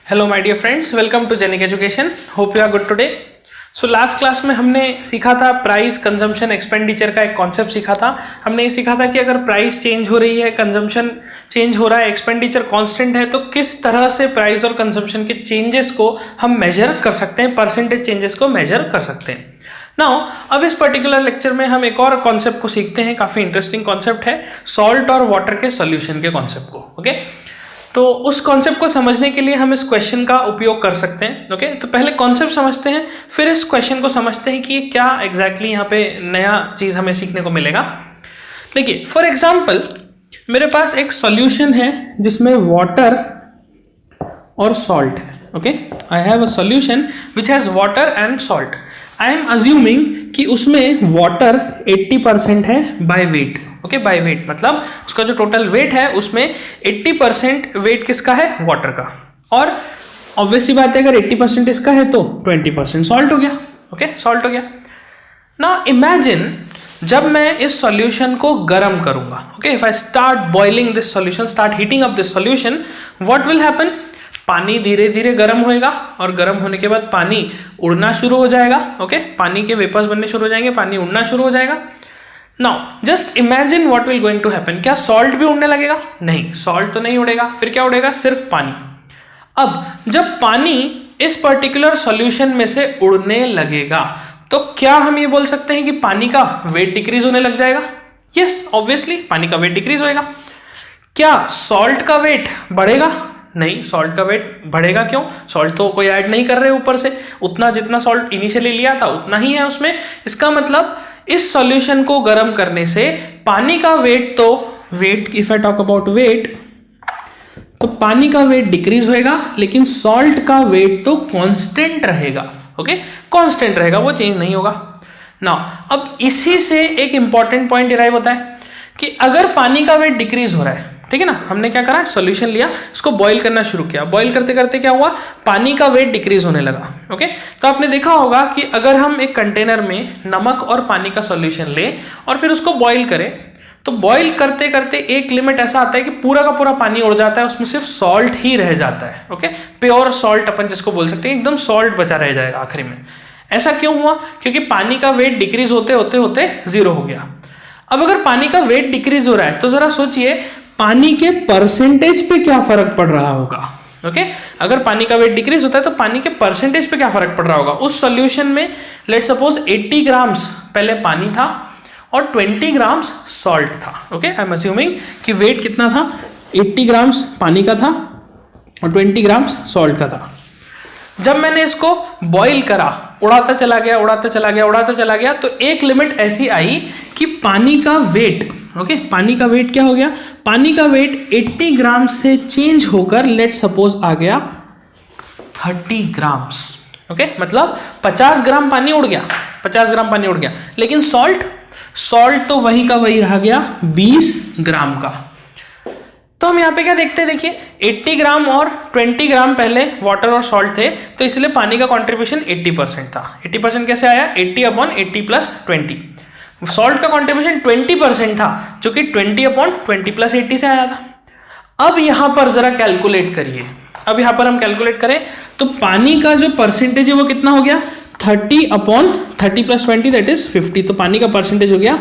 Hello my dear friends, welcome to Genic education. Hope you are good today. So last class में हमने सीखा था price, consumption, expenditure का एक concept सीखा था। हमने ये सीखा था कि अगर प्राइस चेंज हो रही है, कंजम्पशन चेंज हो रहा है, एक्सपेंडिचर कांस्टेंट है, तो किस तरह से प्राइस और कंजम्पशन के चेंजेस को हम मेजर कर सकते हैं, परसेंटेज चेंजेस को मेजर कर सकते हैं। नाउ अब इस पर्टिकुलर लेक्चर में हम एक और कॉन्सेप्ट को सीखते हैं। काफ़ी इंटरेस्टिंग कॉन्सेप्ट है, सॉल्ट और वाटर के सॉल्यूशन के कॉन्सेप्ट को। ओके, तो उस कॉन्सेप्ट को समझने के लिए हम इस क्वेश्चन का उपयोग कर सकते हैं। ओके, तो पहले कॉन्सेप्ट समझते हैं, फिर इस क्वेश्चन को समझते हैं कि ये क्या एग्जैक्टली यहाँ पे नया चीज़ हमें सीखने को मिलेगा। देखिए, फॉर एग्जाम्पल मेरे पास एक सॉल्यूशन है जिसमें वाटर और सॉल्ट है। Okay, I have a solution which has water and salt. I am assuming कि उसमें वाटर 80% है by weight. Okay, by weight मतलब उसका जो टोटल वेट है उसमें 80% वेट किसका है? वाटर का। और ऑब्वियसली बात है, अगर 80% इसका है तो 20% सॉल्ट हो गया। ओके, सॉल्ट हो गया। नाउ इमेजिन जब मैं इस सॉल्यूशन को गर्म करूंगा। Okay, if I start boiling this solution, start heating up this solution, what will happen? पानी धीरे धीरे गर्म होएगा और गर्म होने के बाद पानी उड़ना शुरू हो जाएगा। ओके, पानी के वेपर्स बनने शुरू हो जाएंगे, पानी उड़ना शुरू हो जाएगा। Now just imagine what will going to happen. क्या सॉल्ट भी उड़ने लगेगा? नहीं, सॉल्ट तो नहीं उड़ेगा। फिर क्या उड़ेगा? सिर्फ पानी। अब जब पानी इस पर्टिकुलर सॉल्यूशन में से उड़ने लगेगा तो क्या हम ये बोल सकते हैं कि पानी का वेट डिक्रीज होने लग जाएगा? यस, ऑब्वियसली पानी का वेट डिक्रीज होएगा। क्या सॉल्ट का वेट बढ़ेगा? नहीं, सॉल्ट का वेट बढ़ेगा। क्यों? सॉल्ट तो कोई ऐड नहीं कर रहे ऊपर से, उतना जितना सॉल्ट इनिशियली लिया था उतना ही है उसमें। इसका मतलब इस सॉल्यूशन को गर्म करने से पानी का वेट, तो weight, if I talk about weight, तो पानी का वेट डिक्रीज होएगा, लेकिन सॉल्ट का वेट तो कांस्टेंट रहेगा। ओके, कांस्टेंट रहेगा, वो चेंज नहीं होगा। नाउ अब इसी से एक इंपॉर्टेंट पॉइंट डिराइव होता है कि अगर पानी का वेट डिक्रीज हो रहा है, ठीक है ना, हमने क्या करा, सॉल्यूशन लिया, उसको बॉईल करना शुरू किया। बॉईल करते करते क्या हुआ? पानी का वेट डिक्रीज होने लगा। ओके, तो आपने देखा होगा कि अगर हम एक कंटेनर में नमक और पानी का सॉल्यूशन लें और फिर उसको बॉईल करें, तो बॉईल करते करते एक लिमिट ऐसा आता है कि पूरा का पूरा पानी उड़ जाता है, उसमें सिर्फ सॉल्ट ही रह जाता है। ओके, प्योर सॉल्ट अपन जिसको बोल सकते हैं, एकदम सॉल्ट बचा रह जाएगा आखिरी में। ऐसा क्यों हुआ? क्योंकि पानी का वेट डिक्रीज होते होते होते जीरो हो गया। अब अगर पानी का वेट डिक्रीज हो रहा है तो जरा सोचिए पानी के परसेंटेज पे क्या फर्क पड़ रहा होगा। ओके, अगर पानी का वेट डिक्रीज होता है तो पानी के परसेंटेज पे क्या फर्क पड़ रहा होगा? उस सॉल्यूशन में लेट सपोज 80 ग्राम्स पहले पानी था और 20 ग्राम्स सॉल्ट था। ओके, आई एम अज्यूमिंग कि वेट कितना था? 80 ग्राम्स पानी का था और 20 ग्राम्स सॉल्ट का था। जब मैंने इसको बॉईल करा, उड़ाता चला गया, उड़ाता चला गया, उड़ाता चला गया, तो एक लिमिट ऐसी आई कि पानी का वेट, ओके, पानी का वेट क्या हो गया? पानी का वेट 80 ग्राम से चेंज होकर लेट सपोज आ गया 30 ग्राम्स। ओके, मतलब 50 ग्राम पानी उड़ गया, 50 ग्राम पानी उड़ गया, लेकिन सॉल्ट तो वही का वही रह गया 20 ग्राम का। तो हम यहाँ पे क्या देखते हैं? देखिए, 80 ग्राम और 20 ग्राम पहले वाटर और सॉल्ट थे, तो इसलिए पानी का कॉन्ट्रीब्यूशन 80% था। 80% कैसे आया? 80/80 + 20। सॉल्ट का कॉन्ट्रीब्यूशन 20% था, जो कि 20/20 + 80 से आया था। अब यहां पर जरा कैलकुलेट करिए। अब यहां पर हम कैलकुलेट करें तो पानी का जो परसेंटेज है वो कितना हो गया? 30/30 + 20 दैट इज 50। तो पानी का परसेंटेज हो गया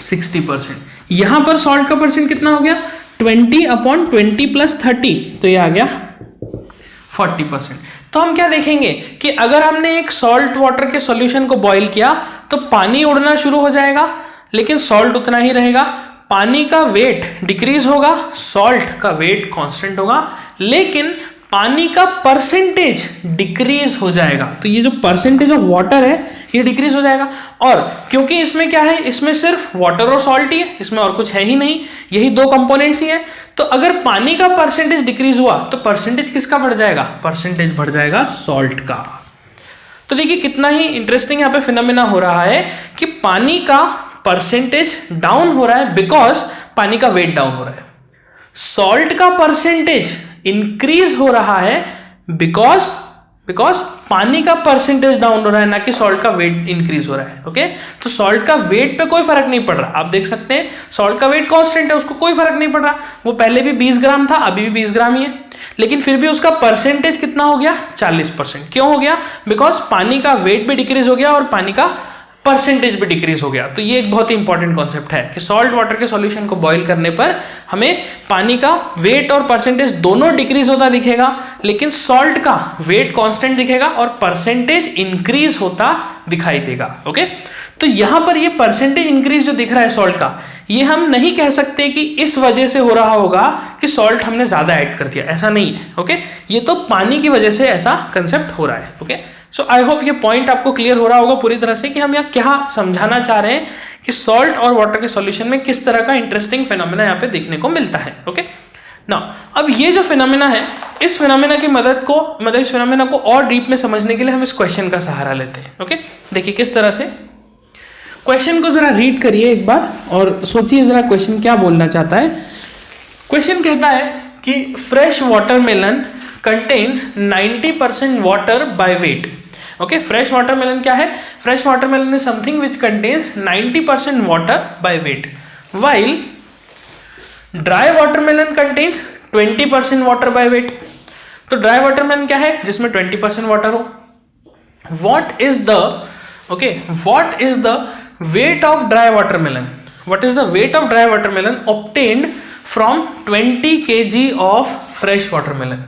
60%। यहां पर सॉल्ट का परसेंट कितना हो गया? 20/20 + 30, तो ये आ गया 40%। तो हम क्या देखेंगे कि अगर हमने एक सॉल्ट वाटर के सॉल्यूशन को बॉईल किया तो पानी उड़ना शुरू हो जाएगा, लेकिन सॉल्ट उतना ही रहेगा। पानी का वेट डिक्रीज होगा, सॉल्ट का वेट कांस्टेंट होगा, लेकिन पानी का परसेंटेज डिक्रीज हो जाएगा। तो ये जो परसेंटेज ऑफ वाटर है ये डिक्रीज हो जाएगा। और क्योंकि इसमें क्या है, इसमें सिर्फ वाटर और सॉल्ट ही है, इसमें और कुछ है ही नहीं, यही दो कंपोनेंट्स ही है। तो अगर पानी का परसेंटेज डिक्रीज हुआ तो परसेंटेज किसका बढ़ जाएगा? परसेंटेज बढ़ जाएगा सॉल्ट का। तो देखिए कितना ही इंटरेस्टिंग यहाँ पे फिनोमेना हो रहा है कि पानी का परसेंटेज डाउन हो रहा है बिकॉज पानी का वेट डाउन हो रहा है। सॉल्ट का परसेंटेज इंक्रीज हो रहा है बिकॉज बिकॉज पानी का परसेंटेज डाउन हो रहा है, ना कि सॉल्ट का वेट इंक्रीज हो रहा है। ओके, तो सॉल्ट का वेट पे कोई फर्क नहीं पड़ रहा। आप देख सकते हैं सॉल्ट का वेट कांस्टेंट है, उसको कोई फर्क नहीं पड़ रहा। वो पहले भी 20 ग्राम था, अभी भी 20 ग्राम ही है, लेकिन फिर भी उसका परसेंटेज कितना हो गया? 40%। क्यों हो गया? बिकॉज पानी का वेट भी डिक्रीज हो गया और पानी का परसेंटेज भी डिक्रीज हो गया। तो ये एक बहुत ही इंपॉर्टेंट कॉन्सेप्ट है कि सॉल्ट वाटर के सॉल्यूशन को बॉईल करने पर हमें पानी का वेट और परसेंटेज दोनों डिक्रीज होता दिखेगा, लेकिन सॉल्ट का वेट कांस्टेंट दिखेगा और परसेंटेज इंक्रीज होता दिखाई देगा। ओके, तो यहां पर ये परसेंटेज इंक्रीज जो दिख रहा है सॉल्ट का, ये हम नहीं कह सकते कि इस वजह से हो रहा होगा कि सॉल्ट हमने ज्यादा ऐड कर दिया, ऐसा नहीं है। ओके, ये तो पानी की वजह से ऐसा कंसेप्ट हो रहा है। ओके, सो आई होप ये पॉइंट आपको क्लियर हो रहा होगा पूरी तरह से कि हम यहाँ क्या समझाना चाह रहे हैं कि सॉल्ट और वाटर के सॉल्यूशन में किस तरह का इंटरेस्टिंग फिनोमेना यहाँ पे देखने को मिलता है। ओके, नाउ अब ये जो फिनोमेना है, इस फिनोमेना की इस फिनोमेना को और डीप में समझने के लिए हम इस क्वेश्चन का सहारा लेते हैं। ओके, देखिए किस तरह से क्वेश्चन को जरा रीड करिए एक बार और सोचिए जरा क्वेश्चन क्या बोलना चाहता है। क्वेश्चन कहता है कि fresh watermelon contains 90% water by weight. Okay, fresh watermelon क्या है? Fresh watermelon is something which contains 90% water by weight, while dry watermelon contains 20% water by weight. तो ड्राई वाटरमेलन क्या है? जिसमें 20% वाटर हो। What is the weight of dry watermelon? What is the weight of dry watermelon obtained from 20 kg of fresh watermelon?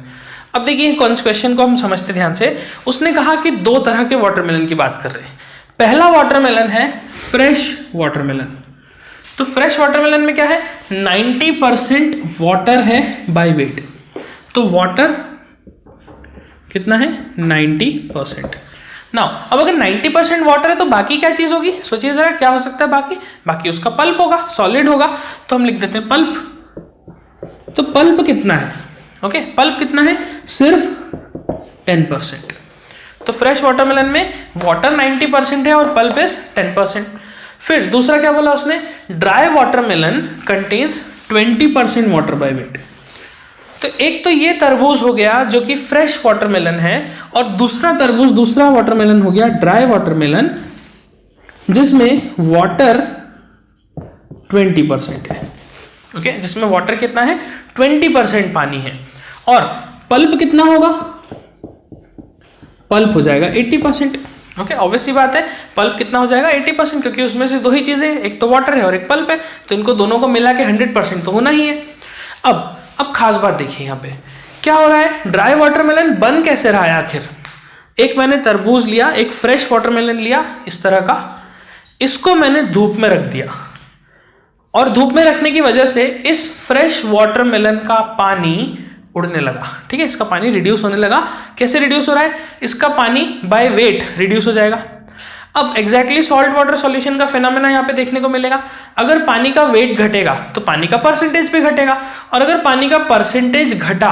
अब देखिए question को हम समझते ध्यान से। उसने कहा कि दो तरह के वाटरमेलन की बात कर रहे हैं। पहला वाटरमेलन है फ्रेश वाटरमेलन। तो फ्रेश वाटरमेलन में क्या है? 90% वाटर है बाय वेट। तो वाटर कितना है? 90%। नाउ अब अगर 90% वाटर है तो बाकी क्या चीज होगी? सोचिए जरा, क्या हो सकता है बाकी उसका पल्प होगा, सॉलिड होगा। तो हम लिख देते हैं पल्प। तो पल्प कितना है? ओके, पल्प कितना है? सिर्फ 10%। तो फ्रेश वाटरमेलन में वाटर 90% है और पल्प इज 10%। फिर दूसरा क्या बोला उसने? Dry watermelon contains 20% water by weight. तो एक तो ये तरबूज हो गया जो कि फ्रेश वाटरमेलन है, और दूसरा वाटरमेलन हो गया ड्राई वाटरमेलन जिसमें वाटर 20% है। ओके, जिसमें वाटर कितना है? 20% पानी है। और पल्प कितना होगा? पल्प हो जाएगा 80%। ओके, ऑब्वियस सी बात है, पल्प कितना हो जाएगा? 80%, क्योंकि उसमें से दो ही चीजें हैं, एक तो वाटर है और एक पल्प है, तो इनको दोनों को मिला के 100% तो होना ही है। अब खास बात देखिए यहाँ पे क्या हो रहा है। ड्राई वाटरमेलन बन कैसे रहा है आखिर? एक मैंने तरबूज लिया, एक फ्रेश वाटरमेलन लिया इस तरह का, इसको मैंने धूप में रख दिया, और धूप में रखने की वजह से इस फ्रेश वाटरमेलन का पानी उड़ने लगा। ठीक है, इसका पानी रिड्यूस होने लगा। कैसे रिड्यूस हो रहा है? इसका पानी बाय वेट रिड्यूस हो जाएगा। अब एग्जैक्टली सॉल्ट वाटर सॉल्यूशन का फिनोमेना यहाँ पे देखने को मिलेगा। अगर पानी का वेट घटेगा तो पानी का परसेंटेज भी घटेगा, और अगर पानी का परसेंटेज घटा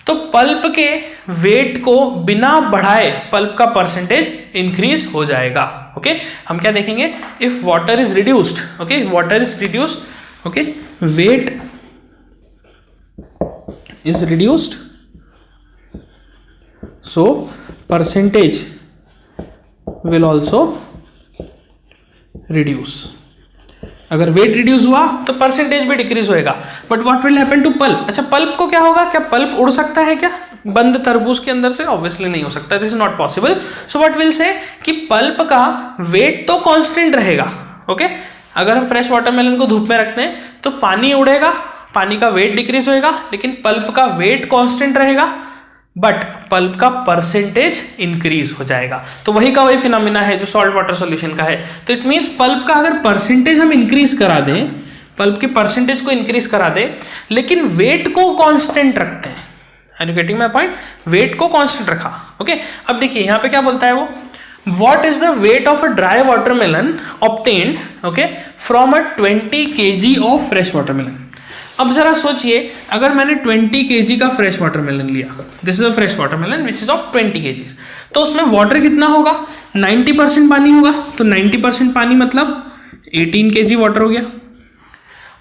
तो पल्प के वेट को बिना बढ़ाए पल्प का परसेंटेज इंक्रीज हो जाएगा। ओके, हम क्या देखेंगे? If water is reduced, okay, water is reduced, okay, weight is reduced, so percentage will also reduce। अगर वेट रिड्यूस हुआ तो परसेंटेज भी डिक्रीज होएगा। But what will happen to pulp? अच्छा, पल्प को क्या होगा? क्या पल्प उड़ सकता है क्या बंद तरबूज के अंदर से? ऑब्वियसली नहीं हो सकता, this is not possible. So what will say कि पल्प का वेट तो कांस्टेंट रहेगा। ओके, अगर हम फ्रेश वाटरमेलन को धूप में रखते हैं तो पानी उड़ेगा, पानी का वेट डिक्रीज होएगा, लेकिन पल्प का वेट कांस्टेंट रहेगा, बट पल्प का परसेंटेज इंक्रीज हो जाएगा। तो वही का वही फिनोमेना है जो सॉल्ट वाटर सॉल्यूशन का है। तो इट मींस पल्प का अगर परसेंटेज हम इंक्रीज करा दें, पल्प के परसेंटेज को इंक्रीज करा दें, लेकिन वेट को कांस्टेंट रखते हैं। Are you getting my point? Weight को कांस्टेंट रखा। ओके, अब देखिए यहाँ पे क्या बोलता है वो, what is the weight of a dry watermelon obtained, okay, from a 20 kg of fresh watermelon. अब जरा सोचिए, अगर मैंने 20 kg का फ्रेश वाटरमेलन लिया, this is a fresh watermelon which is of 20 kg, तो उसमें वाटर कितना होगा? 90% पानी होगा। तो 90% पानी मतलब 18 kg वाटर हो गया।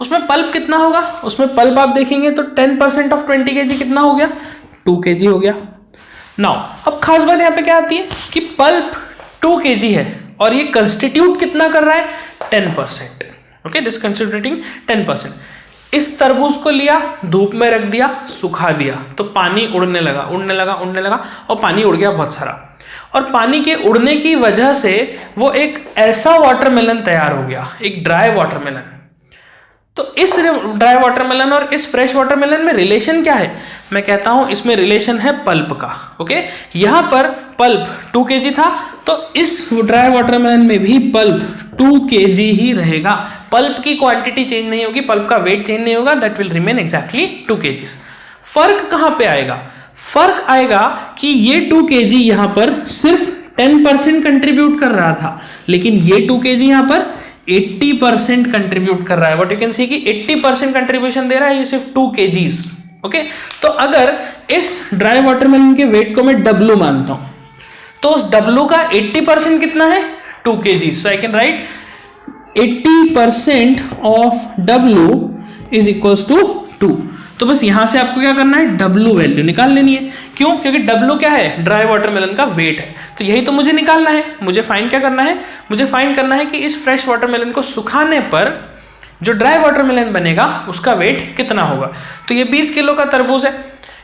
उसमें पल्प कितना होगा? उसमें पल्प आप देखेंगे तो 10% ऑफ 20 kg कितना हो गया? 2 kg हो गया। नाउ अब खास बात यहाँ पे क्या आती है कि पल्प 2 kg है और ये कंस्टिट्यूट कितना कर रहा है 10%। Okay, this constituting 10%। इस तरबूज को लिया, धूप में रख दिया, सुखा दिया, तो पानी उड़ने लगा उड़ने लगा उड़ने लगा और पानी उड़ गया बहुत सारा। और पानी के उड़ने की वजह से वो एक ऐसा वाटरमेलन तैयार हो गया, एक ड्राई वाटरमेलन। तो इस ड्राई वाटरमेलन और इस फ्रेश वाटरमेलन में रिलेशन क्या है? मैं कहता हूं इसमें रिलेशन है पल्प का। ओके, यहां पर पल्प 2 kg था, तो इस ड्राई वाटरमेलन में भी पल्प 2 kg ही रहेगा। पल्प की क्वांटिटी चेंज नहीं होगी, पल्प का वेट चेंज नहीं होगा, that will remain exactly 2 kg। फर्क कहां पे आएगा? फर्क आएगा कि ये 2 kg यहां पर सिर्फ 10% कंट्रीब्यूट कर रहा था, लेकिन ये 2 kg यहां पर 80% कंट्रीब्यूट कर रहा है। व्हाट यू कैन सी कि 80% कंट्रीब्यूशन दे रहा है ये सिर्फ 2 kgs। ओके, तो अगर इस ड्राई वाटरमेलन के वेट को मैं W मानता हूं, तो उस W का 80% कितना है? 2 kg। So I can write 80% of W is equals to 2। तो बस यहां से आपको क्या करना है? W वैल्यू निकाल लेनी है। क्यों? क्योंकि W क्या है? ड्राई वाटरमेलन का वेट है। तो यही तो मुझे निकालना है। मुझे फाइंड क्या करना है? मुझे फाइंड करना है कि इस फ्रेश वाटरमेलन को सुखाने पर जो ड्राई वाटरमेलन बनेगा उसका वेट कितना होगा। तो ये 20 किलो का तरबूज है,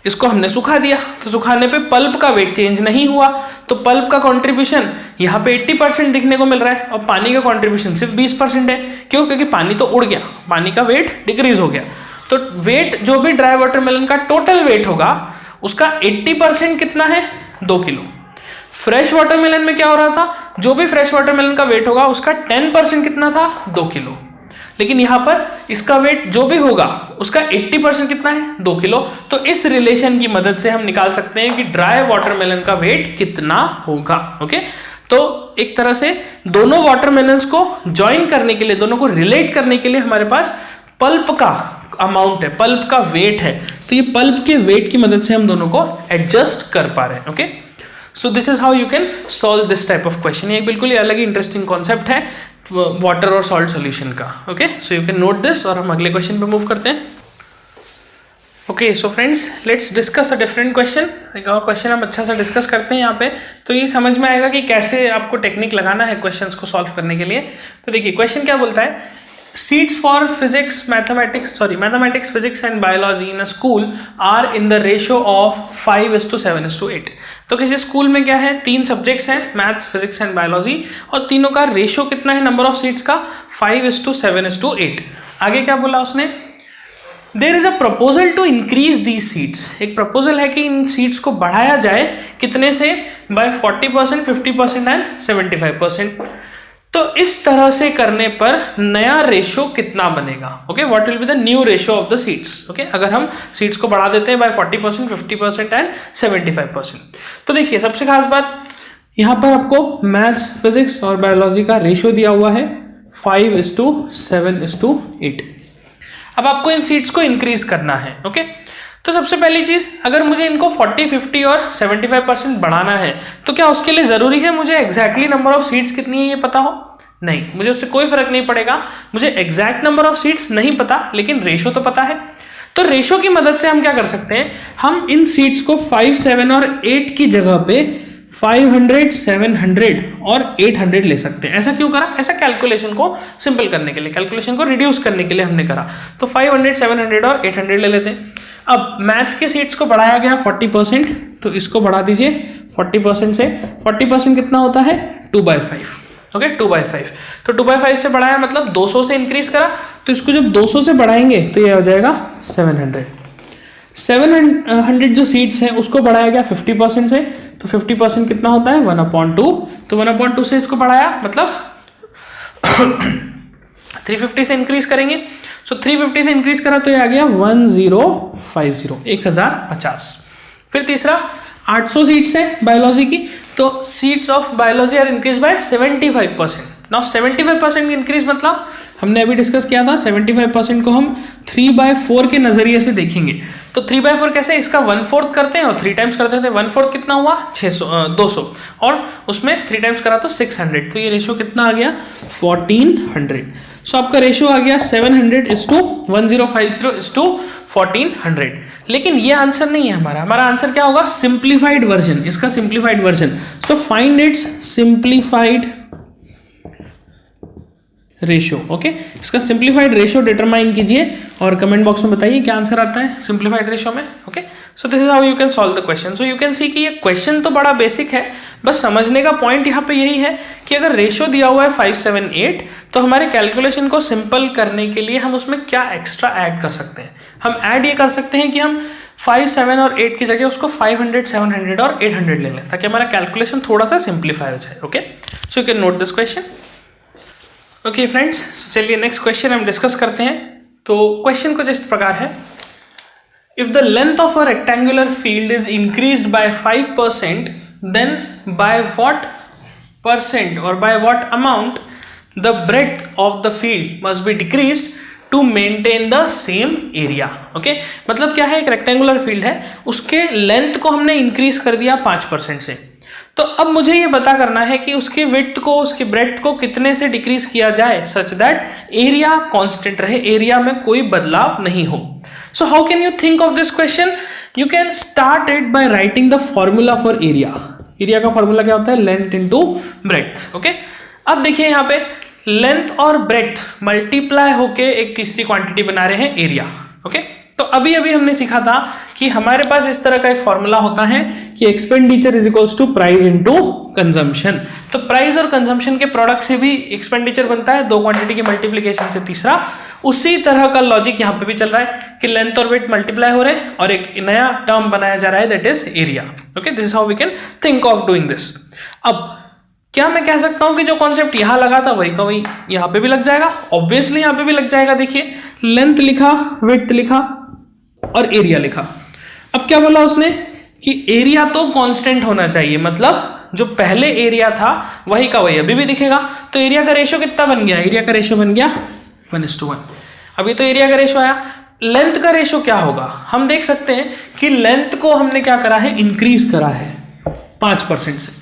इसको हमने सुखा दिया, तो सुखाने पे पल्प का वेट चेंज नहीं हुआ, तो पल्प का कंट्रीब्यूशन यहाँ पे 80% दिखने को मिल रहा है और पानी का कंट्रीब्यूशन सिर्फ 20% है। क्यों? क्योंकि पानी तो उड़ गया, पानी का वेट डिक्रीज हो गया। तो वेट जो भी ड्राई वाटरमेलन का टोटल वेट होगा उसका 80% कितना है? 2 किलो। फ्रेश वाटरमेलन में क्या हो रहा था? जो भी फ्रेश वाटरमेलन का वेट होगा उसका 10% कितना था? 2 किलो। लेकिन यहां पर इसका वेट जो भी होगा उसका 80% कितना है? 2 किलो। तो इस रिलेशन की मदद से हम निकाल सकते हैं कि ड्राई वाटरमेलन का वेट कितना होगा। ओके, तो एक तरह से दोनों वाटरमेलन्स को ज्वाइन करने के लिए, दोनों को रिलेट करने के लिए हमारे पास पल्प का अमाउंट है, पल्प का वेट है। तो ये पल्प के वेट की मदद से हम दोनों को एडजस्ट कर पा रहे हैं। Okay, so this is how you can solve this type of question. ये बिल्कुल ही अलग ही इंटरेस्टिंग कॉन्सेप्ट है वाटर और सॉल्ट सॉल्यूशन का। Okay, so you can note this और हम अगले क्वेश्चन पे मूव करते हैं। Okay, so friends let's discuss a different question. एक और क्वेश्चन हम अच्छा सा डिस्कस करते हैं यहाँ पे, तो ये समझ में आएगा कि कैसे आपको टेक्निक लगाना है क्वेश्चंस को सॉल्व करने के लिए। तो देखिए क्वेश्चन क्या बोलता है, seats for mathematics, physics and biology in a school are in the ratio of 5:7:8। तो किसी स्कूल में क्या है? 3 सब्जेक्ट्स हैं, मैथ्स, फिजिक्स एंड बायोलॉजी, और तीनों का रेशियो कितना है नंबर ऑफ सीट्स का? 5:7:8। आगे क्या बोला उसने? There is a proposal to increase these seats. एक प्रपोजल है कि इन सीट्स को बढ़ाया जाए, कितने से? By 40%, 50% and 75%। तो इस तरह से करने पर नया रेशियो कितना बनेगा? Okay, what will be the new ratio of the seats? Okay, अगर हम सीट्स को बढ़ा देते हैं बाय 40%, 50% एंड 75%। तो देखिए सबसे खास बात यहाँ पर आपको मैथ्स, फिजिक्स और बायोलॉजी का रेशियो दिया हुआ है 5:7:8। अब आपको इन सीट्स को इंक्रीज करना है। ओके, तो सबसे पहली चीज, अगर मुझे इनको 40, 50 और 75% बढ़ाना है तो क्या उसके लिए जरूरी है मुझे एग्जैक्टली नंबर ऑफ सीट्स कितनी है ये पता हो? नहीं, मुझे उससे कोई फर्क नहीं पड़ेगा। मुझे एग्जैक्ट नंबर ऑफ सीट्स नहीं पता, लेकिन रेशो तो पता है। तो रेशो की मदद से हम क्या कर सकते हैं? हम इन सीट्स को 5, 7 और 8 की जगह पे 500, 700 और 800 ले सकते हैं। ऐसा क्यों करा? ऐसा कैलकुलेशन को सिंपल करने के लिए, कैलकुलेशन को रिड्यूस करने के लिए हमने करा। तो 500, 700 और 800 ले लेते हैं। अब मैथ्स के सीट्स को बढ़ाया गया 40%, तो इसको बढ़ा दीजिए 40% से। 40% कितना होता है? 2/5। ओके, 2/5। तो 2/5 से बढ़ाया मतलब 200 से इंक्रीज करा, तो इसको जब 200 से बढ़ाएंगे तो ये हो जाएगा 700। 700 जो सीट्स हैं उसको बढ़ाया गया 50% से, तो 50% कितना होता है? 1/2। तो 1/2 से इसको बढ़ाया मतलब 350 से इंक्रीज करेंगे। सो 350 से इंक्रीज करा तो ये आ गया 1050। फिर तीसरा 800 सीट्स है बायोलॉजी की, तो seats of biology are increase by 75%। Now 75% increase मतलब हमने अभी डिस्कस किया था 75% को हम 3/4 के नजरिए से देखेंगे। तो 3/4 कैसे? इसका 1/4 करते हैं और 3 टाइम्स कर देते हैं। 1/4 कितना हुआ? 200 और उसमें 3 टाइम्स करा तो 600। तो ये रेशियो कितना आ गया? 1400। सो आपका रेशियो आ गया 700:1050:1400। लेकिन ये आंसर नहीं है हमारा आंसर क्या होगा, सिंप्लीफाइड वर्जन, इसका simplified version. So find its simplified ratio. Okay, इसका सिंप्लीफाइड रेशियो डिटरमाइन कीजिए और कमेंट बॉक्स में बताइए क्या आंसर आता है सिंप्लीफाइड रेशियो में। Okay, so this is how you can solve the question. So you can सी कि ये क्वेश्चन तो बड़ा बेसिक है, बस समझने का पॉइंट यहाँ पे यही है कि अगर रेशियो दिया हुआ है 578 तो हमारे कैलकुलेशन को सिंपल करने के लिए हम उसमें क्या एक्स्ट्रा ऐड कर सकते हैं। हम ऐड ये कर सकते हैं कि हम 5, 7 और 8 की जगह उसको 500, 700 और 800 ले लें ताकि हमारा कैलकुलेशन थोड़ा सा सिंप्लीफाई हो जाए। Okay, so you can note this question. Okay friends, चलिए नेक्स्ट क्वेश्चन हम डिस्कस करते हैं। तो क्वेश्चन कुछ इस प्रकार है, if the length of a rectangular field is increased by 5%, then by what percent और by what amount the breadth of the field must be decreased to maintain the same area. Okay, मतलब क्या है, एक rectangular field है, उसके length को हमने increase कर दिया 5% से। तो अब मुझे ये पता करना है कि उसकी विड्थ को, उसकी ब्रेड्थ को कितने से डिक्रीज किया जाए सच दैट एरिया कांस्टेंट रहे, एरिया में कोई बदलाव नहीं हो। So how can you think of this question? You can start it by writing the formula for area. Area का फॉर्मूला क्या होता है, लेंथ इनटू ब्रेड्थ। ओके, अब देखिए यहाँ पे लेंथ और ब्रेड्थ मल्टीप्लाई होके एक तीसरी क्वांटिटी बना रहे हैं एरिया। ओके, तो अभी अभी हमने सीखा था कि हमारे पास इस तरह का एक फॉर्मूला होता है कि expenditure is equals to price into consumption. तो प्राइस और कंजम्पशन के प्रोडक्ट से भी एक्सपेंडिचर बनता है, दो क्वांटिटी की मल्टीप्लिकेशन से तीसरा। उसी तरह का लॉजिक यहाँ पे भी चल रहा है कि लेंथ और वेट मल्टीप्लाई हो रहे हैं और एक नया टर्म बनाया जा रहा है, that is area. Okay, this is how we can think of doing this. अब क्या मैं कह सकता हूं कि जो कॉन्सेप्ट यहां लगा था वही का वही यहां पे भी लग जाएगा? ऑब्वियसली यहां पे भी लग जाएगा। देखिए, लेंथ लिखा, विड्थ लिखा और एरिया लिखा। अब क्या बोला उसने कि एरिया तो कांस्टेंट होना चाहिए, मतलब जो पहले एरिया था वही का वही अभी भी दिखेगा। तो एरिया का रेशियो कितना बन गया? एरिया का रेशियो बन गया 1:1। अभी तो एरिया का रेशियो आया, लेंथ का रेशियो क्या होगा? हम देख सकते हैं कि लेंथ को हमने क्या करा है, इंक्रीज करा है 5% से।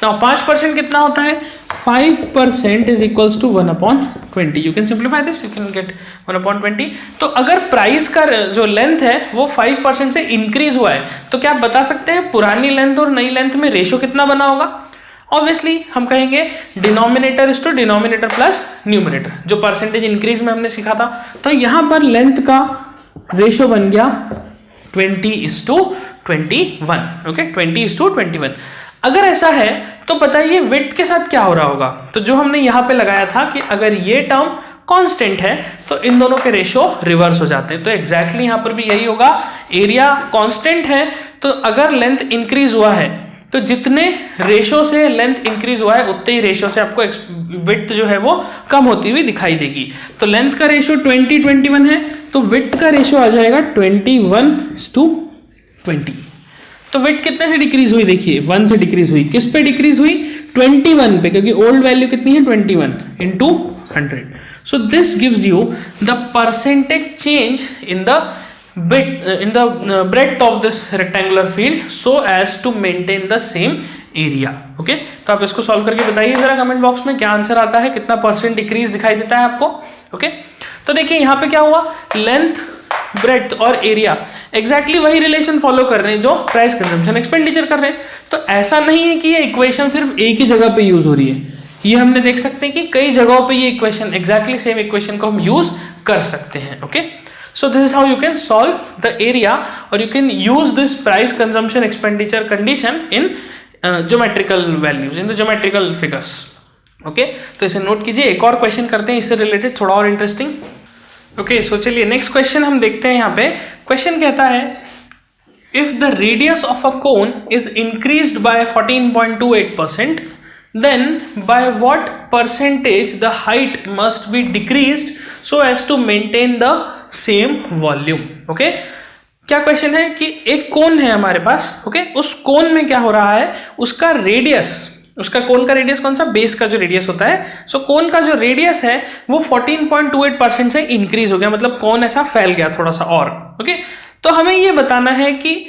नाउ 5% कितना होता है? 5% is equals to 1/20। You can simplify this, you can get 1/20। तो अगर प्राइस का जो लेंथ है वो 5% से इंक्रीज हुआ है तो क्या आप बता सकते हैं पुरानी लेंथ और नई लेंथ में रेशियो कितना बना होगा? ऑब्वियसली हम कहेंगे denominator is to denominator plus numerator, जो परसेंटेज इंक्रीज में हमने सीखा था। तो यहां पर लेंथ का रेशियो बन गया 20:21। ओके, 20:21। अगर ऐसा है तो बताइए विड्थ के साथ क्या हो रहा होगा? तो जो हमने यहां पे लगाया था कि अगर ये टर्म कांस्टेंट है तो इन दोनों के रेशियो रिवर्स हो जाते हैं। तो एग्जैक्टली यहां पर भी यही होगा, एरिया कांस्टेंट है तो अगर लेंथ इंक्रीज हुआ है तो जितने रेशियो से लेंथ इंक्रीज हुआ है उतने ही रेशियो से आपको विड्थ जो है वो कम होती हुई दिखाई देगी। तो लेंथ का रेशियो 20:21 है तो विड्थ का रेशियो आ जाएगा 21:20। तो विड्थ कितने से डिक्रीज हुई? देखिए 1 से डिक्रीज हुई। किस पे डिक्रीज हुई? 21 पे, क्योंकि ओल्ड वैल्यू कितनी है 21 into 100। So this gives you the percentage change in the breadth of this rectangular field so as to maintain the same area। Okay, तो आप इसको सॉल्व करके बताइए जरा कमेंट बॉक्स में क्या आंसर आता है, कितना परसेंट डिक्रीज दिखाई देता है आपको। ओके, तो देखिए यहाँ पे क्या हुआ, लेंथ, ब्रेड्थ और एरिया एग्जैक्टली वही रिलेशन फॉलो कर रहे हैं जो प्राइस, कंजम्पशन, एक्सपेंडिचर कर रहे हैं। तो ऐसा नहीं है कि ये इक्वेशन सिर्फ एक ही जगह पे यूज हो रही है, ये हमने देख सकते हैं कि कई जगहों पे ये इक्वेशन, एग्जैक्टली सेम इक्वेशन को हम यूज कर सकते हैं। Okay, so this is how you can solve the area or you can use this price, consumption, expenditure condition in geometrical values, in the geometrical figures। okay, तो इसे note कीजिए। एक और क्वेश्चन करते हैं इससे रिलेटेड, थोड़ा और इंटरेस्टिंग। ओके, सो चलिए नेक्स्ट क्वेश्चन हम देखते हैं। यहाँ पे क्वेश्चन कहता है if the radius of a cone is increased bye 14.28%, then by what percentage the height must be decreased so as to maintain the same volume। Okay, क्या question है कि एक कोन है हमारे पास। ओके, उस कोन में क्या हो रहा है, उसका रेडियस, उसका कोन का रेडियस कौन सा, बेस का जो रेडियस होता है। सो कोन का जो रेडियस है वो 14.28% से इंक्रीज हो गया, मतलब कोन ऐसा फैल गया थोड़ा सा और। ओके, तो हमें ये बताना है कि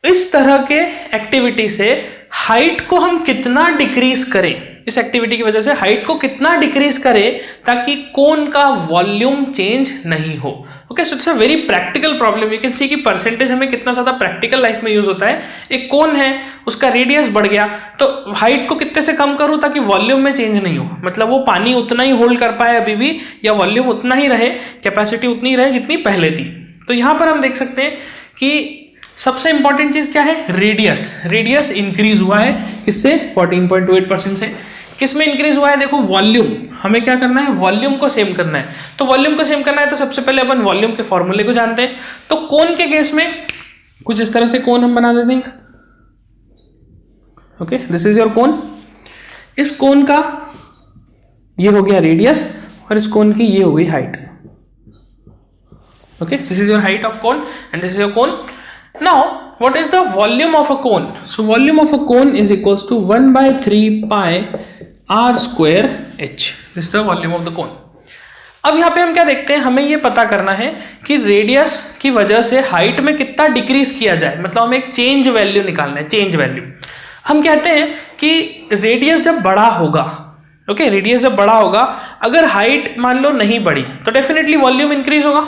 इस तरह के एक्टिविटी से हाइट को हम कितना डिक्रीज करें। इस एक्टिविटी की वजह से हाइट को कितना डिक्रीज करे ताकि कोन का वॉल्यूम चेंज नहीं हो। Okay, so it's a very practical problem. You can सी कि परसेंटेज हमें कितना ज़्यादा प्रैक्टिकल लाइफ में यूज होता है। एक कोन है, उसका रेडियस बढ़ गया तो हाइट को कितने से कम करूँ ताकि वॉल्यूम में चेंज नहीं हो, मतलब वो पानी उतना ही होल्ड कर पाए अभी भी, या वॉल्यूम उतना ही रहे, कैपेसिटी उतनी ही रहे जितनी पहले थी। तो यहाँ पर हम देख सकते हैं कि सबसे इंपॉर्टेंट चीज क्या है, रेडियस इंक्रीज हुआ है किससे, 14.28% से। किस में इंक्रीज हुआ है, देखो वॉल्यूम, हमें क्या करना है, वॉल्यूम को सेम करना है। तो वॉल्यूम को सेम करना है तो सबसे पहले अपन वॉल्यूम के फॉर्मूले को जानते हैं। तो कोन के केस में कुछ इस तरह से कोन हम बना देते हैं। ओके, दिस इज योर कोन। इस कोन का ये हो गया रेडियस और इस कोन की ये हो गई height. Okay, this is your height of cone and this is your cone. Now, what is the volume of a cone? So, volume of a cone is equals to 1/3 pi r square h. This is the volume of the cone. अब यहाँ पे हम क्या देखते हैं, हमें ये पता करना है कि रेडियस की वजह से हाइट में कितना डिक्रीज किया जाए, मतलब हमें एक चेंज वैल्यू निकालना है, चेंज वैल्यू। हम कहते हैं कि रेडियस जब बड़ा होगा, ओके, रेडियस जब बड़ा होगा, अगर हाइट मान लो नहीं बढ़ी तो डेफिनेटली वॉल्यूम इंक्रीज होगा।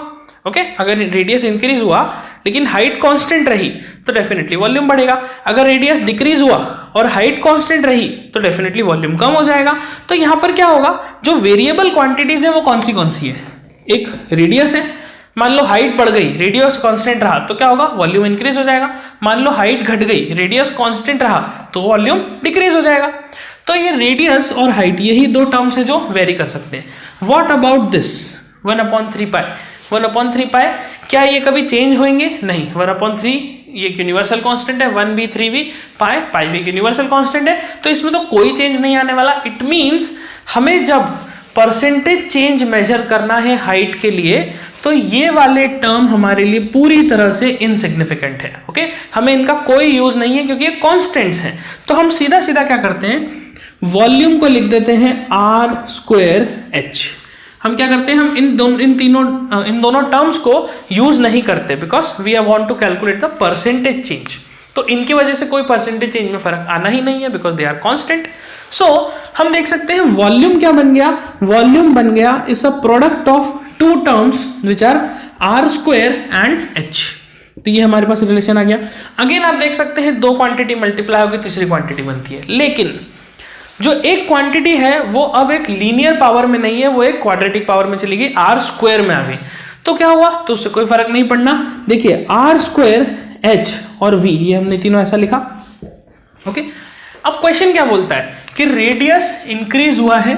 ओके, अगर रेडियस इंक्रीज हुआ लेकिन हाइट कांस्टेंट रही तो डेफिनेटली वॉल्यूम बढ़ेगा। अगर रेडियस डिक्रीज हुआ और हाइट कांस्टेंट रही तो डेफिनेटली वॉल्यूम कम हो जाएगा। तो यहाँ पर क्या होगा, जो वेरिएबल क्वांटिटीज है वो कौन सी है, एक रेडियस है, मान लो हाइट बढ़ गई, रेडियस कांस्टेंट रहा तो क्या होगा, वॉल्यूम इंक्रीज हो जाएगा। मान लो हाइट घट गई, रेडियस कांस्टेंट रहा तो वॉल्यूम डिक्रीज हो जाएगा। तो ये रेडियस और हाइट, यही दो टर्म्स है जो वेरी कर सकते हैं। व्हाट अबाउट दिस 1/3 पाई, 1/3 पाई, क्या ये कभी चेंज होंगे, नहीं। 1/3 ये यूनिवर्सल कांस्टेंट है, 1 भी 3 भी, पाई भी यूनिवर्सल कांस्टेंट है, तो इसमें तो कोई चेंज नहीं आने वाला। इट मीन्स हमें जब परसेंटेज चेंज मेजर करना है हाइट के लिए तो ये वाले टर्म हमारे लिए पूरी तरह से इनसिग्निफिकेंट है। ओके, हमें इनका कोई यूज नहीं है क्योंकि ये कांस्टेंट्स हैं। तो हम सीधा सीधा क्या करते हैं, वॉल्यूम को लिख देते हैं r²h। हम क्या करते हैं, हम इन दोनों टर्म्स को यूज नहीं करते because we want to calculate the percentage change. तो इनकी वजह से कोई परसेंटेज चेंज में फर्क आना ही नहीं है बिकॉज दे आर कांस्टेंट। सो हम देख सकते हैं वॉल्यूम क्या बन गया, वॉल्यूम बन गया is a product of two terms which are r² and h। तो ये हमारे पास रिलेशन आ गया। अगेन आप देख सकते हैं दो क्वांटिटी मल्टीप्लाई होगी, तीसरी क्वांटिटी बनती है, लेकिन जो एक क्वांटिटी है वो अब एक लीनियर पावर में नहीं है, वो एक क्वाड्रेटिक पावर में चली गई, r² में आ गई। तो क्या हुआ, तो उससे कोई फर्क नहीं पड़ना। देखिए r² h और v, ये हमने तीनों ऐसा लिखा। ओके, अब क्वेश्चन क्या बोलता है कि रेडियस इंक्रीज हुआ है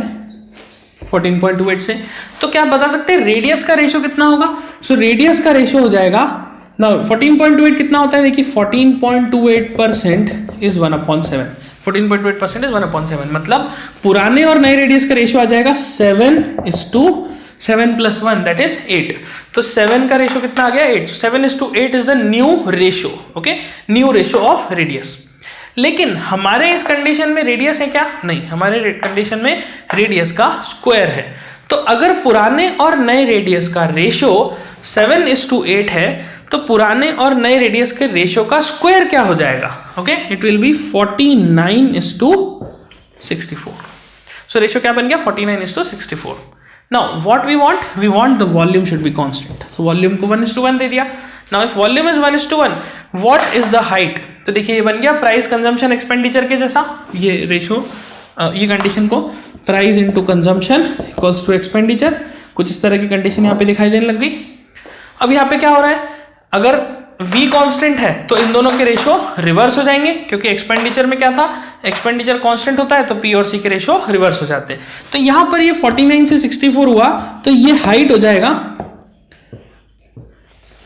14.28 से, तो क्या आप बता सकते हैं रेडियस का रेशियो कितना होगा। सो रेडियस का रेशियो हो जाएगा ना 14.28 कितना होता है, देखिए 14.28% इज 1/7। 14.8% इज 1/7, मतलब पुराने और नए रेडियस का रेशियो आ जाएगा 7:7 + 1 दैट इज 8। तो 7 का रेशियो कितना आ गया, 8। 7:8 is the new ratio. Okay, new ratio of radius. लेकिन हमारे इस कंडीशन में रेडियस है क्या, नहीं, हमारे कंडीशन में रेडियस का स्क्वायर है। तो अगर पुराने और नए रेडियस का रेशियो 7:8 है तो पुराने और नए रेडियस के रेशियो का स्क्वायर क्या हो जाएगा, okay, it will be 49:64। So ratio क्या बन गया, 49:64। Now what we want the volume should be constant. तो वॉल्यूम को 1:1 दे दिया। Now if volume is 1:1, what is the height. तो देखिए ये बन गया प्राइस कंजम्पशन एक्सपेंडिचर के जैसा, ये रेशियो, ये कंडीशन को price into consumption equals to expenditure, कुछ इस तरह की कंडीशन यहाँ पे दिखाई देने लग गई। अब यहाँ पे क्या हो रहा है, अगर v कांस्टेंट है तो इन दोनों के रेशियो रिवर्स हो जाएंगे, क्योंकि एक्सपेंडिचर में क्या था, एक्सपेंडिचर कांस्टेंट होता है तो p और c के रेशियो रिवर्स हो जाते हैं। तो यहां पर ये 49 से 64 हुआ तो ये हाइट हो जाएगा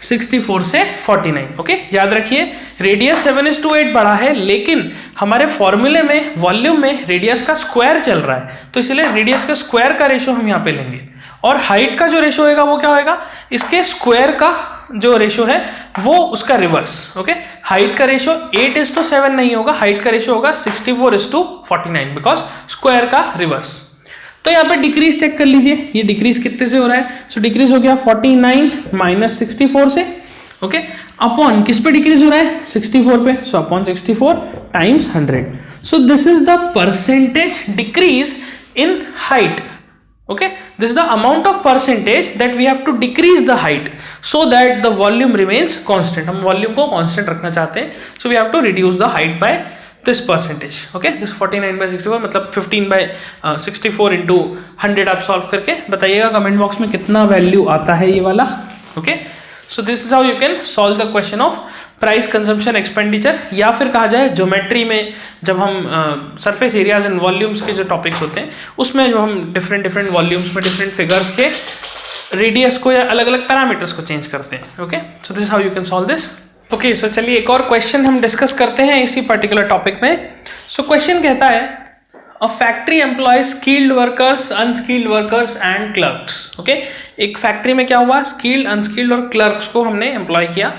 64 से 49। ओके, याद रखिए रेडियस 7:8 बढ़ा है, लेकिन हमारे फॉर्मूले में वॉल्यूम में रेडियस का स्क्वायर चल रहा है, तो इसलिए रेडियस का स्क्वायर का रेशियो हम यहाँ पे लेंगे, और हाइट का जो रेशियो होगा वो क्या होगा, इसके स्क्वायर का जो रेशियो है वो उसका रिवर्स। ओके, हाइट का रेशियो 8:7 नहीं होगा, हाइट का रेशियो होगा 64:49 बिकॉज स्क्वायर का रिवर्स। तो यहाँ पे डिक्रीज चेक कर लीजिए, ये डिक्रीज कितने से हो रहा है। सो डिक्रीज हो गया 49 - 64 से। ओके, अपॉन किस पे डिक्रीज हो रहा है, 64 पे। So upon 64 × 100। So this is the percentage decrease in height. Okay, this is the amount of percentage that we have to decrease the height so that the volume remains constant. हम volume को constant रखना चाहते हैं, so we have to reduce the height by this percentage. Okay, this 49/64 मतलब 15/64 into 100 आप solve करके बताइएगा comment box में कितना value आता है ये वाला. Okay, so this is how you can solve the question of price consumption expenditure, या फिर कहा जाए ज्योमेट्री में जब हम सरफेस एरियाज एंड वॉल्यूम्स के जो टॉपिक्स होते हैं उसमें जब हम डिफरेंट वॉल्यूम्स में डिफरेंट फिगर्स के रेडियस को या अलग अलग पैरामीटर्स को चेंज करते हैं. Okay, so this how you can solve this. Okay, so चलिए एक और क्वेश्चन हम डिस्कस करते हैं इसी पर्टिकुलर टॉपिक में. सो क्वेश्चन कहता है a factory employ skilled workers, unskilled workers and clerks. Okay, एक फैक्ट्री में क्या हुआ, स्किल्ड, अनस्किल्ड और क्लर्क्स को हमने एम्प्लॉय किया.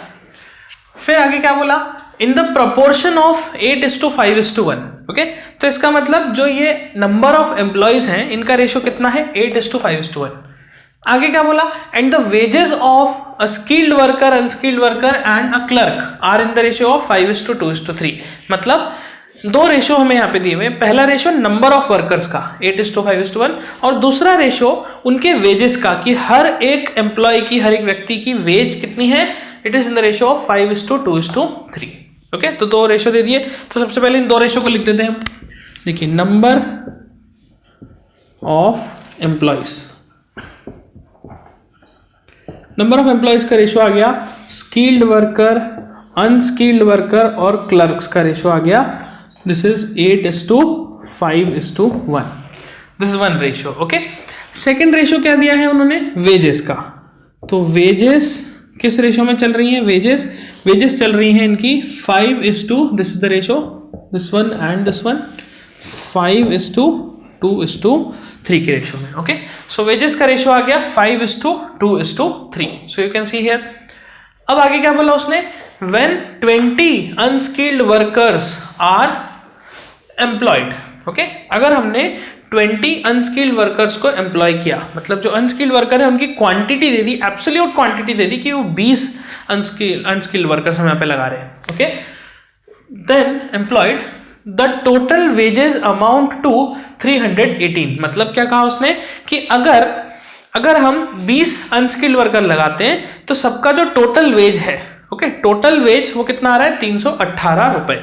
फिर आगे क्या बोला, in the proportion of 8:5:1. Okay, तो इसका मतलब जो ये नंबर ऑफ एम्प्लॉयज हैं इनका रेशियो कितना है, 8:5:1. आगे क्या बोला, and the wages of a skilled worker, unskilled worker and a clerk are in the ratio of 5:2:3. मतलब दो रेशियो हमें यहाँ पे दिए हुए. पहला रेशियो नंबर ऑफ वर्कर्स का 8:5:1 और दूसरा रेशियो उनके वेजेस का कि हर एक एम्प्लॉय की, हर एक व्यक्ति की वेज कितनी है, it is in the ratio of 5:2:3. Okay, तो दो रेशियो दे दिए. तो सबसे पहले इन दो रेशियो को लिख देते हैं. देखिए, number of employees, number of employees का रेशियो आ गया, स्किल्ड वर्कर, अनस्किल्ड वर्कर और क्लर्क्स का रेशियो आ गया. This is 8:5:1. This is one ratio. Okay, second ratio क्या दिया है उन्होंने, वेजेस का. तो वेजेस किस रेशियो में चल रही है, वेजेस चल रही हैं इनकी 5:, this is the ratio, this one and this one, 5:2:3 के रेशियो में. ओके, सो वेजेस का रेशियो आ गया 5:2:3. So you can see here. अब आगे क्या बोला उसने, when 20 unskilled workers are employed. Okay, अगर हमने 20 अनस्किल्ड वर्कर्स को एम्प्लॉय किया, मतलब जो अनस्किल्ड वर्कर है उनकी क्वांटिटी दे दी, एब्सोल्यूट क्वांटिटी दे दी कि वो 20 अनस्किल्ड वर्कर्स हम यहाँ पे लगा रहे हैं. Okay, then employed the total wages amount to 318. मतलब क्या कहा उसने कि अगर हम 20 अनस्किल्ड वर्कर लगाते हैं तो सबका जो टोटल वेज है, ओके, टोटल वेज वो कितना आ रहा है, 318 रुपए.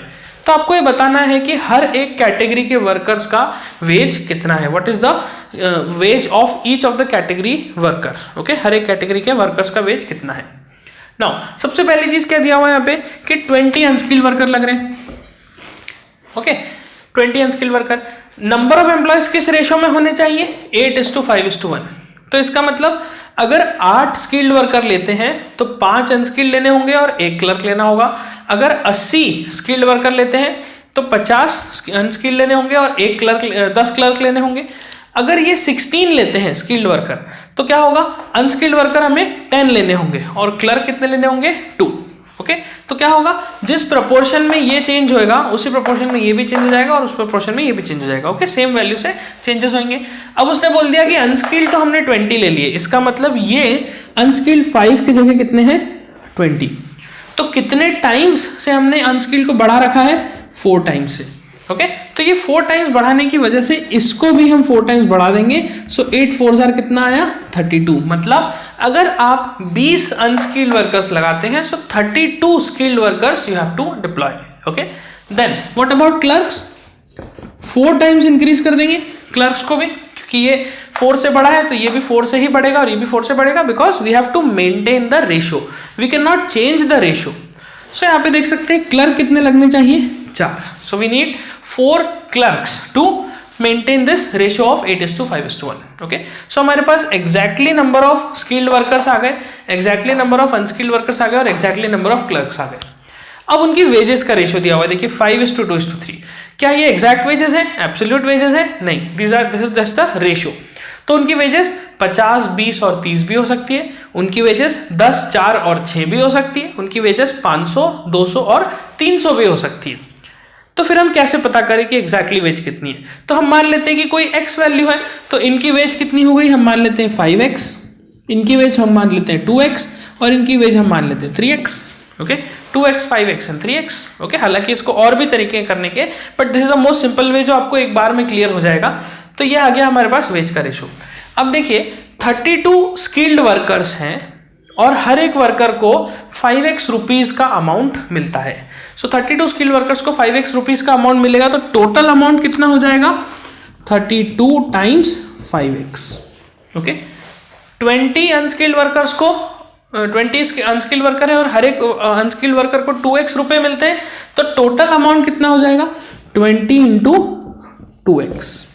तो आपको ये बताना है कि हर एक कैटेगरी के वर्कर्स का वेज कितना है, what is the wage of each of the category worker. Okay, हर एक कैटेगरी के वर्कर्स का वेज कितना है. नाउ सबसे पहली चीज क्या दिया हुआ है यहाँ पे कि 20 अनस्किल्ड वर्कर लग रहे हैं. Okay, 20 unskilled worker. Number of employees किस रेशियो में होने चाहिए, 8:5:1. तो इसका मतलब अगर 8 स्किल्ड वर्कर लेते हैं तो 5 अनस्किल्ड लेने होंगे और 1 क्लर्क लेना होगा. अगर 80 स्किल्ड वर्कर लेते हैं तो 50 अनस्किल्ड लेने होंगे और 10 क्लर्क लेने होंगे. अगर ये 16 लेते हैं स्किल्ड वर्कर तो क्या होगा, अनस्किल्ड वर्कर हमें 10 लेने होंगे और क्लर्क कितने लेने होंगे, 2. ओके, तो क्या होगा, जिस प्रपोर्शन में ये चेंज होएगा उसी प्रपोर्शन में ये भी चेंज हो जाएगा और उस प्रपोर्शन में ये भी चेंज हो जाएगा. ओके, सेम वैल्यू से चेंजेस होंगे. अब उसने बोल दिया कि अनस्किल्ड तो हमने 20 ले लिए, इसका मतलब ये अनस्किल्ड 5 की जगह कितने हैं, 20. तो कितने टाइम्स से हमने अनस्किल्ड को बढ़ा रखा है, 4 टाइम्स से. ओके, तो ये 4 टाइम्स बढ़ाने की वजह से इसको भी हम 4 टाइम्स बढ़ा देंगे. सो 8 4 कितना आया, 32. मतलब अगर आप 20 अनस्किल्ड वर्कर्स लगाते हैं so 32 skilled workers you have to deploy. Okay, then what about clerks, 4 times increase कर देंगे क्लर्क्स को भी, क्योंकि ये 4 से बढ़ा है तो ये भी 4 से ही बढ़ेगा और ये भी 4 से बढ़ेगा, because we have to maintain the ratio, we can not change the ratio. So यहाँ पे देख सकते हैं क्लर्क कितने लगने चाहिए, 4. So we need 4 clerks to maintain this ratio of 8:5:1. Okay, so हमारे पास exactly number of skilled workers आ गए, exactly number of unskilled workers आ गए और एग्जैक्टली नंबर ऑफ क्लर्क्स आ गए. अब उनकी वेजेस का रेशियो दिया हुआ है, देखिए 5:2:3. क्या ये एग्जैक्ट वेजेस है, एब्सोल्यूट वेजेस है, नहीं, this is just a ratio. तो उनकी वेजेस 50, 20 और 30 भी हो सकती है. उनकी वेजेस 10, 4 और 6 भी हो सकती है. उनकी वेजेस 500, 200 और 300 भी हो सकती है. तो फिर हम कैसे पता करें कि एग्जैक्टली वेज कितनी है, तो हम मान लेते हैं कि कोई x वैल्यू है, तो इनकी वेज कितनी हो गई, हम मान लेते हैं 5x, इनकी वेज हम मान लेते हैं 2x और इनकी वेज हम मान लेते हैं 3x. Okay 2x 5x and 3x okay. हालांकि इसको और भी तरीके करने के, but this is the most simple way जो आपको एक बार में क्लियर हो जाएगा। तो ये आ गया हमारे पास वेज का रेशो। अब देखिए 32 स्किल्ड वर्कर्स हैं और हर एक वर्कर को 5x रुपीज का अमाउंट मिलता है। सो 32 स्किल्ड वर्कर्स को 5x रुपीज का अमाउंट मिलेगा, तो टोटल अमाउंट कितना हो जाएगा 32 times 5x okay. 20 unskilled workers को 20 अनस्किल्ड वर्कर है और हर एक अनस्किल्ड वर्कर को 2x रुपए मिलते हैं, तो टोटल अमाउंट कितना हो जाएगा 20 into 2x।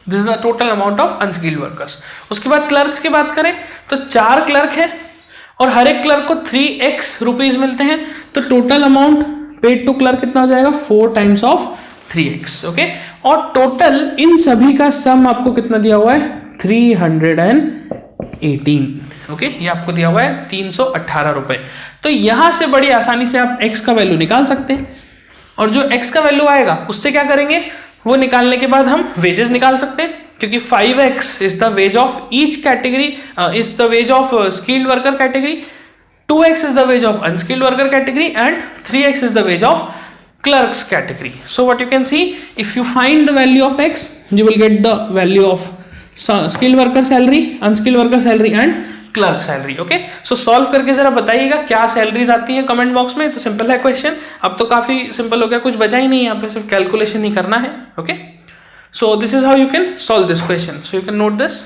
This is the total amount of unskilled workers. उसके बाद क्लर्क्स की बात करें तो 4 क्लर्क है और हर एक क्लर्क को 3x रुपीज मिलते हैं, तो total amount paid to clerk कितना हो जाएगा 4 टाइम्स ऑफ 3x ओके। और टोटल इन सभी का सम आपको कितना दिया हुआ है 318 ओके। ये आपको दिया हुआ है 318 रुपए। तो यहां से बड़ी आसानी से आप x का वैल्यू निकाल सकते हैं, और जो x का वैल्यू आएगा उससे क्या करेंगे, वो निकालने के बाद हम वेजेस निकाल सकते हैं, क्योंकि 5x is the wage of each category, is the wage of skilled worker category, 2x is the wage of unskilled worker category and 3x is the wage of clerks category. So what you can see, if you find the value of x, you will get the value of skilled worker salary, unskilled worker salary and clerk salary. Okay, so solve करके जरा बताइएगा क्या salaries आती है comment box में। तो simple है question, अब तो काफी सिंपल हो गया, कुछ बचा ही नहीं है, यहाँ पे सिर्फ कैलकुलेशन ही करना है। Okay, so this is how you can solve this question. So you can note this.